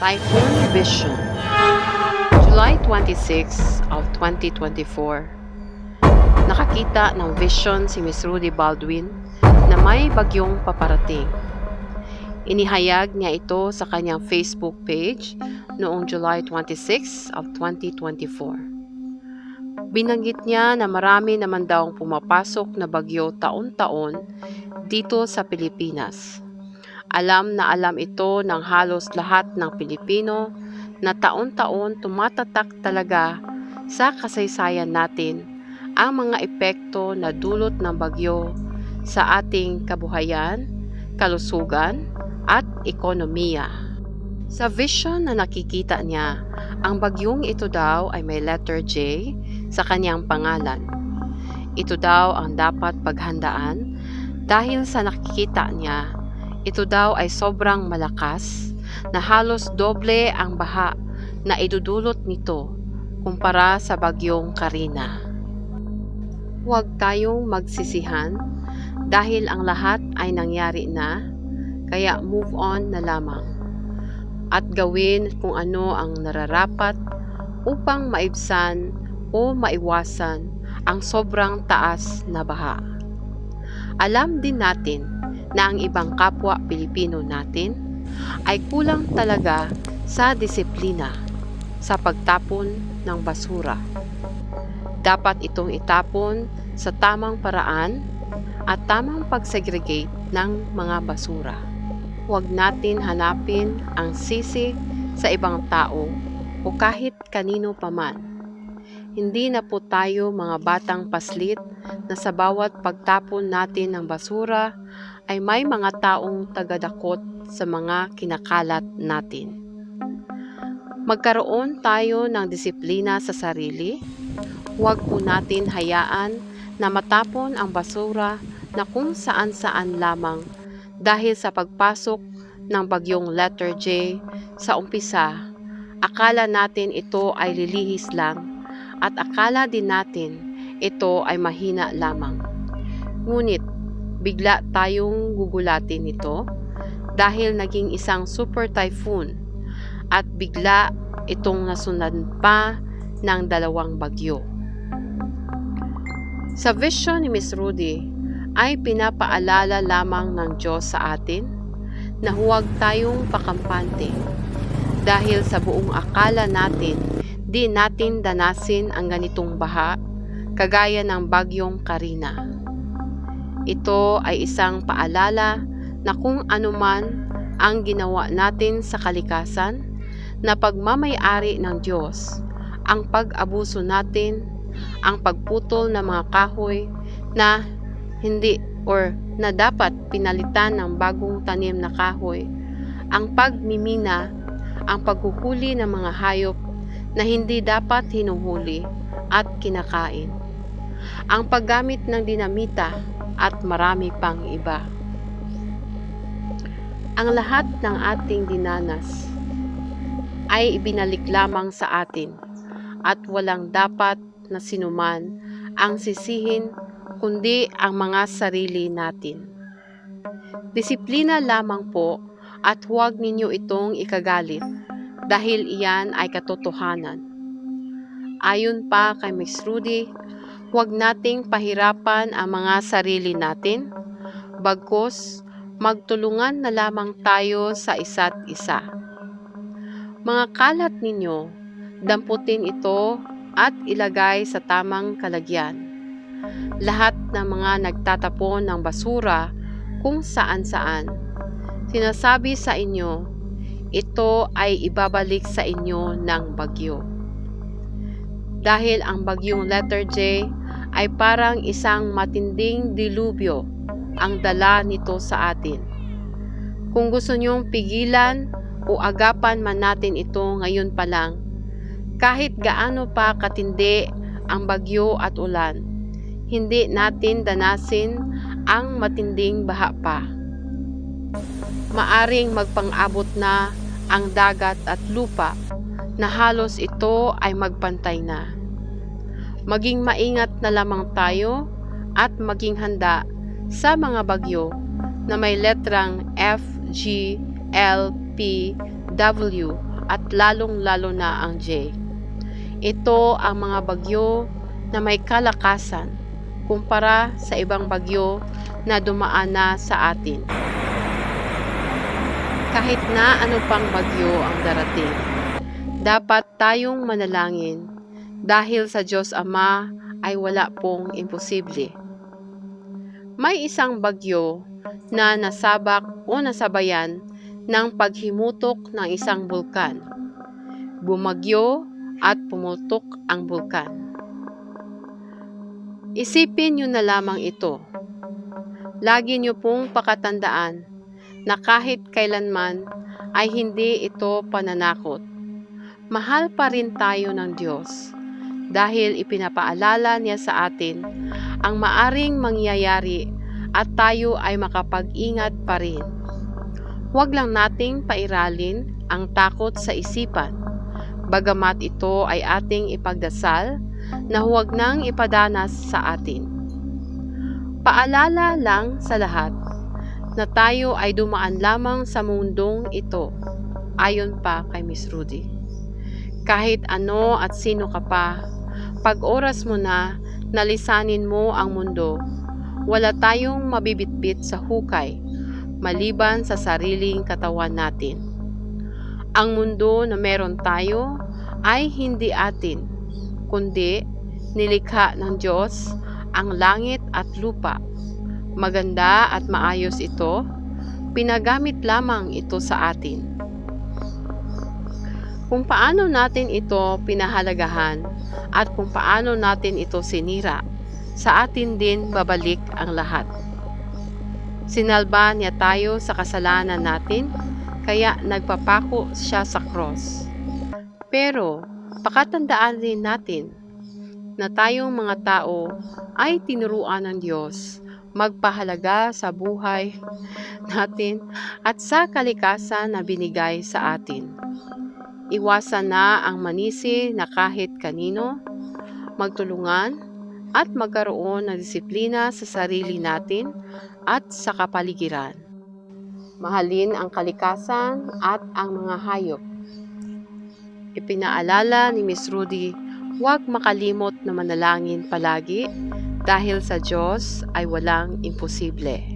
Typhoon Vision, July 26 of 2024. Nakakita ng vision si Miss Rudy Baldwin na may bagyong paparating. Inihayag niya ito sa kanyang Facebook page noong July 26 of 2024. Binanggit niya na marami naman daw pumapasok na bagyo taon-taon dito sa Pilipinas. Alam na alam ito ng halos lahat ng Pilipino na taon-taon tumatatak talaga sa kasaysayan natin ang mga epekto na dulot ng bagyo sa ating kabuhayan, kalusugan, at ekonomiya. Sa vision na nakikita niya, ang bagyong ito daw ay may letter J sa kanyang pangalan. Ito daw ang dapat paghandaan dahil sa nakikita niya, ito daw ay sobrang malakas na halos doble ang baha na idudulot nito kumpara sa bagyong Karina. Huwag tayong magsisihan dahil ang lahat ay nangyari na, kaya move on na lamang at gawin kung ano ang nararapat upang maibsan o maiwasan ang sobrang taas na baha. Alam din natin na ang ibang kapwa Pilipino natin ay kulang talaga sa disiplina sa pagtapon ng basura. Dapat itong itapon sa tamang paraan at tamang pagsegregate ng mga basura. Huwag natin hanapin ang sisi sa ibang tao o kahit kanino paman. Hindi na po tayo mga batang paslit na sa bawat pagtapon natin ng basura ay may mga taong tagadakot sa mga kinakalat natin. Magkaroon tayo ng disiplina sa sarili. Huwag po natin hayaan na matapon ang basura na kung saan-saan lamang dahil sa pagpasok ng bagyong letter J sa umpisa. Akala natin ito ay lilihis lang at akala din natin ito ay mahina lamang. Ngunit bigla tayong gugulatin nito dahil naging isang super typhoon at bigla itong nasundan pa ng 2 bagyo. Sa vision ni Miss Rudy ay pinapaalala lamang ng Diyos sa atin na huwag tayong pakampante dahil sa buong akala natin di natin danasin ang ganitong baha kagaya ng bagyong Karina. Ito ay isang paalala na kung anuman ang ginawa natin sa kalikasan na pagmamay-ari ng Diyos, ang pag-abuso natin, ang pagputol ng mga kahoy na hindi or na dapat pinalitan ng bagong tanim na kahoy, ang pagmimina, ang paghuhuli ng mga hayop na hindi dapat hinuhuli at kinakain, ang paggamit ng dinamita at marami pang iba. Ang lahat ng ating dinanas ay ibinalik lamang sa atin at walang dapat na sinuman ang sisihin kundi ang mga sarili natin. Disiplina lamang po at huwag ninyo itong ikagalit dahil iyan ay katotohanan. Ayon pa kay Miss Rudy, huwag nating pahirapan ang mga sarili natin, bagkus magtulungan na lamang tayo sa isa't isa. Mga kalat ninyo, damputin ito at ilagay sa tamang kalagyan. Lahat ng mga nagtatapon ng basura kung saan-saan, sinasabi sa inyo, ito ay ibabalik sa inyo ng bagyo. Dahil ang bagyong letter J ay parang isang matinding dilubyo ang dala nito sa atin. Kung gusto nyong pigilan o agapan man natin ito ngayon pa lang, kahit gaano pa katindi ang bagyo at ulan, hindi natin danasin ang matinding baha pa. Maaring magpang-abot na ang dagat at lupa na halos ito ay magpantay na. Maging maingat na lamang tayo at maging handa sa mga bagyo na may letrang F, G, L, P, W at lalong-lalo na ang J. Ito ang mga bagyo na may kalakasan kumpara sa ibang bagyo na dumaan na sa atin. Kahit na ano pang bagyo ang darating, dapat tayong manalangin dahil sa Diyos Ama ay wala pong imposible. May isang bagyo na nasabak o nasabayan ng paghimutok ng isang bulkan. Bumagyo at pumutok ang bulkan. Isipin niyo na lamang ito. Lagi niyo pong pakatandaan na kahit kailanman ay hindi ito pananakot. Mahal pa rin tayo ng Diyos dahil ipinapaalala niya sa atin ang maaring mangyayari at tayo ay makapag-ingat pa rin. Huwag lang nating pairalin ang takot sa isipan, bagamat ito ay ating ipagdasal na huwag nang ipadanas sa atin. Paalala lang sa lahat na tayo ay dumaan lamang sa mundong ito, ayon pa kay Miss Rudy. Kahit ano at sino ka pa, pag oras mo na nalisanin mo ang mundo, wala tayong mabibitbit sa hukay, maliban sa sariling katawan natin. Ang mundo na meron tayo ay hindi atin, kundi nilikha ng Diyos ang langit at lupa. Maganda at maayos ito, pinagamit lamang ito sa atin. Kung paano natin ito pinahalagahan at kung paano natin ito sinira, sa atin din babalik ang lahat. Sinalba niya tayo sa kasalanan natin, kaya nagpapako siya sa cross. Pero, pakatandaan din natin na tayong mga tao ay tinuruan ng Diyos magpahalaga sa buhay natin at sa kalikasan na binigay sa atin. Iwasan na ang manisi na kahit kanino, magtulungan at magkaroon ng disiplina sa sarili natin at sa kapaligiran. Mahalin ang kalikasan at ang mga hayop. Ipinaalala ni Miss Rudy, huwag makalimot na manalangin palagi dahil sa Diyos ay walang imposible.